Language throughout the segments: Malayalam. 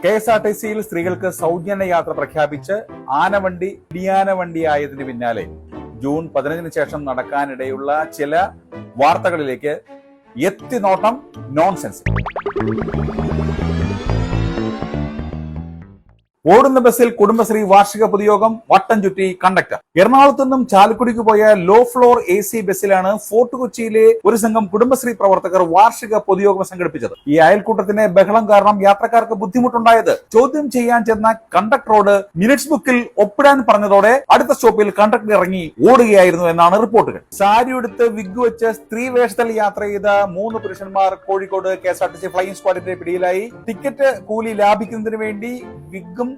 KSRTCയിൽ സ്ത്രീകൾക്ക് സൗജന്യ യാത്ര പ്രഖ്യാപിച്ച് ആനവണ്ടി പിടിയാനവണ്ടി ആയതിന് പിന്നാലെ ജൂൺ 15 ശേഷം നടക്കാനിടയുള്ള ചില വാർത്തകളിലേക്ക് എത്തിനോട്ടം നോൺസെൻസ്. ഓടുന്ന ബസ്സിൽ കുടുംബശ്രീ വാർഷിക പൊതുയോഗം, വട്ടം ചുറ്റി കണ്ടക്ടർ. എറണാകുളത്തു നിന്നും ചാലക്കുടിക്ക് പോയ ലോ ഫ്ലോർ AC ബസ്സിലാണ് ഫോർട്ട് കൊച്ചിയിലെ ഒരു സംഘം കുടുംബശ്രീ പ്രവർത്തകർ വാർഷിക പൊതുയോഗം സംഘടിപ്പിച്ചത്. ഈ അയൽക്കൂട്ടത്തിന്റെ ബഹളം കാരണം യാത്രക്കാർക്ക് ബുദ്ധിമുട്ടുണ്ടായത്. ചോദ്യം ചെയ്യാൻ ചെന്ന കണ്ടക്ടറോട് മിനിറ്റ്സ് ബുക്കിൽ ഒപ്പിടാൻ പറഞ്ഞതോടെ അടുത്ത സ്റ്റോപ്പിൽ കണ്ടക്ടർ ഇറങ്ങി ഓടുകയായിരുന്നു എന്നാണ് റിപ്പോർട്ടുകൾ. സാരി എടുത്ത് വിഗ് വെച്ച് സ്ത്രീ വേഷത്തിൽ യാത്ര ചെയ്ത 3 പുരുഷന്മാർ കോഴിക്കോട് KSRTC ഫ്ലൈയിങ് സ്ക്വാഡിന്റെ പിടിയിലായി. ടിക്കറ്റ് കൂലി ലാഭിക്കുന്നതിന് വേണ്ടി വിഗും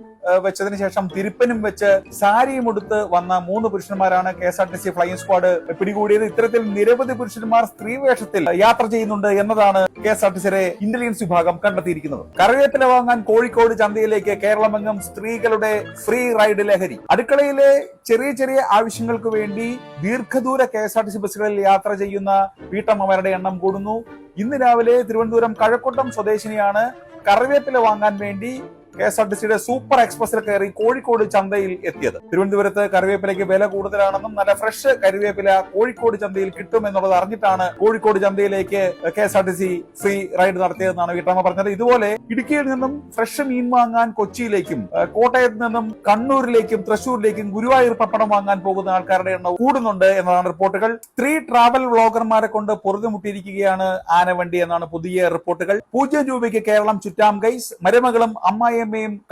വെച്ചതിന് ശേഷം തിരുപ്പനും വെച്ച് സാരിയും എടുത്ത് വന്ന 3 പുരുഷന്മാരാണ് KSRTC ഫ്ലൈയിങ് സ്ക്വാഡ് പിടികൂടിയത്. ഇത്തരത്തിൽ നിരവധി പുരുഷന്മാർ സ്ത്രീ വേഷത്തിൽ യാത്ര ചെയ്യുന്നുണ്ട് എന്നതാണ് KSRTCയുടെ ഇന്റലിജൻസ് വിഭാഗം കണ്ടെത്തിയിരിക്കുന്നത്. കറിവേപ്പില വാങ്ങാൻ കോഴിക്കോട് ചന്തയിലേക്ക് കേരളമെങ്ങും സ്ത്രീകളുടെ ഫ്രീ റൈഡ് ലഹരി. അടുക്കളയിലെ ചെറിയ ചെറിയ ആവശ്യങ്ങൾക്ക് വേണ്ടി ദീർഘദൂര KSRTC ബസ്സുകളിൽ യാത്ര ചെയ്യുന്ന വീട്ടമ്മമാരുടെ എണ്ണം കൂടുന്നു. ഇന്ന് രാവിലെ തിരുവനന്തപുരം കഴക്കൂട്ടം സ്വദേശിനിയാണ് കറിവേപ്പില വാങ്ങാൻ വേണ്ടി KSRTCയുടെ സൂപ്പർ എക്സ്പ്രസിൽ കയറി കോഴിക്കോട് ചന്തയിൽ എത്തിയത്. തിരുവനന്തപുരത്ത് കറിവേപ്പിലയ്ക്ക് വില കൂടുതലാണെന്നും നല്ല ഫ്രഷ് കറിവേപ്പില കോഴിക്കോട് ചന്തയിൽ കിട്ടും എന്നുള്ളത് അറിഞ്ഞിട്ടാണ് കോഴിക്കോട് ചന്തയിലേക്ക് KSRTC ഫ്രീ റൈഡ് നടത്തിയതെന്നാണ് വീട്ടമ്മ പറഞ്ഞത്. ഇതുപോലെ ഇടുക്കിയിൽ നിന്നും ഫ്രഷ് മീൻ വാങ്ങാൻ കൊച്ചിയിലേക്കും കോട്ടയത്ത് നിന്നും കണ്ണൂരിലേക്കും തൃശൂരിലേക്കും ഗുരുവായൂർ പപ്പടം വാങ്ങാൻ പോകുന്ന ആൾക്കാരുടെ എണ്ണം കൂടുന്നുണ്ട് എന്നതാണ് റിപ്പോർട്ടുകൾ. സ്ത്രീ ട്രാവൽ വ്ളോഗർമാരെ കൊണ്ട് പൊറുതുമുട്ടിയിരിക്കുകയാണ് ആനവണ്ടി എന്നാണ് പുതിയ റിപ്പോർട്ടുകൾ. 0 രൂപയ്ക്ക് കേരളം ചുറ്റാം ഗൈസ്. മരുമകളും അമ്മായിയമ്മയും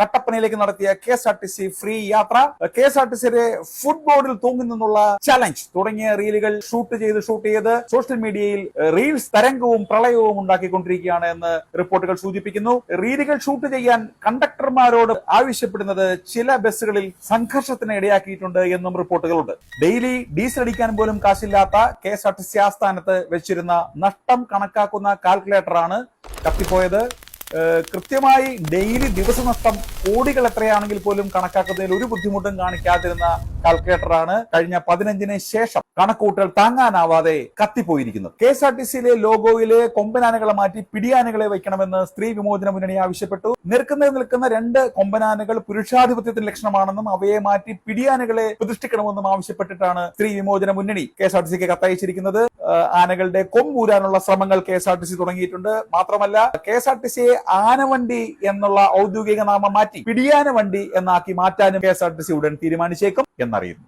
കട്ടപ്പനയിലേക്ക് നടത്തിയ KSRTC ഫ്രീ യാത്ര. KSRTCയുടെ ഫുഡ് ബോർഡിൽ തൂങ്ങി നിന്നുള്ള ചലഞ്ച് തുടങ്ങിയ റീലുകൾ ഷൂട്ട് ചെയ്ത് സോഷ്യൽ മീഡിയയിൽ റീൽസ് തരംഗവും പ്രളയവും ഉണ്ടാക്കിക്കൊണ്ടിരിക്കുകയാണ് എന്ന് റിപ്പോർട്ടുകൾ സൂചിപ്പിക്കുന്നു. റീലുകൾ ഷൂട്ട് ചെയ്യാൻ കണ്ടക്ടർമാരോട് ആവശ്യപ്പെടുന്നത് ചില ബസ്സുകളിൽ സംഘർഷത്തിന് ഇടയാക്കിയിട്ടുണ്ട് എന്നും റിപ്പോർട്ടുകളുണ്ട്. ഡെയിലി ഡീസൽ അടിക്കാൻ പോലും കാശില്ലാത്ത KSRTC ആസ്ഥാനത്ത് വെച്ചിരുന്ന നഷ്ടം കണക്കാക്കുന്ന കാൽക്കുലേറ്ററാണ് കത്തിപ്പോയത്. കൃത്യമായി ഡെയിലി ദിവസനഷ്ടം കോടികൾ എത്രയാണെങ്കിൽ പോലും കണക്കാക്കുന്നതിൽ ഒരു ബുദ്ധിമുട്ടും കാണിക്കാതിരുന്ന കാൽക്കുലേറ്ററാണ് കഴിഞ്ഞ 15-ന് ശേഷം കണക്കൂട്ടൽ താങ്ങാനാവാതെ കത്തിപ്പോയിരിക്കുന്നത്. KSRTCയിലെ ലോഗോയിലെ കൊമ്പനാനകളെ മാറ്റി പിടിയാനകളെ വയ്ക്കണമെന്ന് സ്ത്രീ വിമോചന മുന്നണി ആവശ്യപ്പെട്ടു. നിൽക്കുന്ന 2 കൊമ്പനാനകൾ പുരുഷാധിപത്യത്തിന്റെ ലക്ഷണമാണെന്നും അവയെ മാറ്റി പിടിയാനകളെ പ്രതിഷ്ഠിക്കണമെന്നും ആവശ്യപ്പെട്ടിട്ടാണ് സ്ത്രീ വിമോചന മുന്നണി KSRTCക്ക് കത്തയച്ചിരിക്കുന്നത്. ആനകളുടെ കൊമ്പൂരാനുള്ള ശ്രമങ്ങൾ KSRTC തുടങ്ങിയിട്ടുണ്ട്. മാത്രമല്ല KSRTCയെ ആനവണ്ടി എന്നുള്ള ഔദ്യോഗിക നാമം മാറ്റി പിടിയാന വണ്ടി എന്നാക്കി മാറ്റാനും KSRTC ഉടൻ തീരുമാനിച്ചേക്കും എന്നറിയുന്നു.